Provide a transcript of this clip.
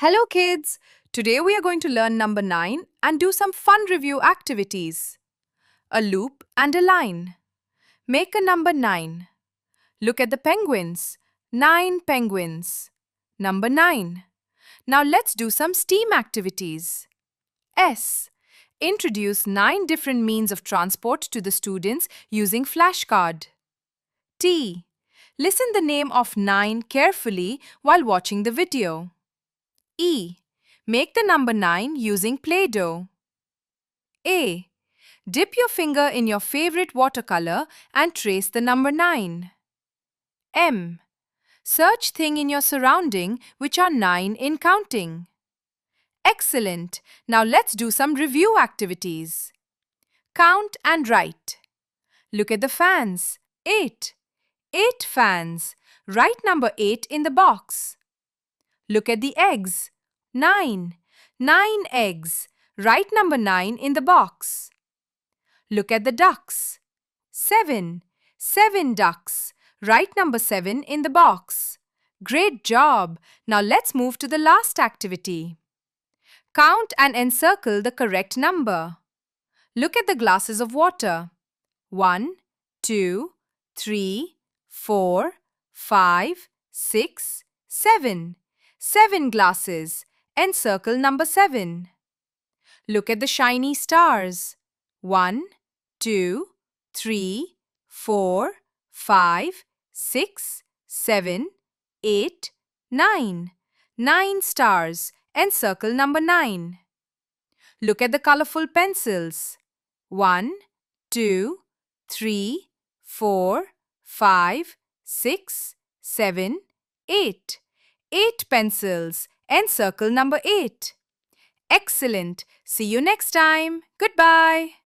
Hello kids! Today we are going to learn number 9 and do some fun review activities. A loop and a line. Make a number 9. Look at the penguins. 9 penguins. Number 9. Now let's do some STEAM activities. S. Introduce 9 different means of transport to the students using flashcard. T. Listen the name of 9 carefully while watching the video. E. Make the number 9 using Play-Doh. A. Dip your finger in your favorite watercolor and trace the number 9. M. Search thing in your surrounding which are 9 in counting. Excellent! Now let's do some review activities. Count and write. Look at the fans. 8. 8 fans. Write number 8 in the box. Look at the eggs. 9. 9 eggs. Write number 9 in the box. Look at the ducks. 7. 7 ducks. Write number 7 in the box. Great job! Now let's move to the last activity. Count and encircle the correct number. Look at the glasses of water. 1, 2, 3, 4, 5, 6, 7. 7 glasses. Encircle number 7. Look at the shiny stars. 1, 2, 3, 4, 5, 6, 7, 8, 9. 9 stars. Encircle number 9. Look at the colorful pencils. 1, 2, 3, 4, 5, 6, 7, 8. 8 pencils. Encircle number 8. Excellent. See you next time. Goodbye.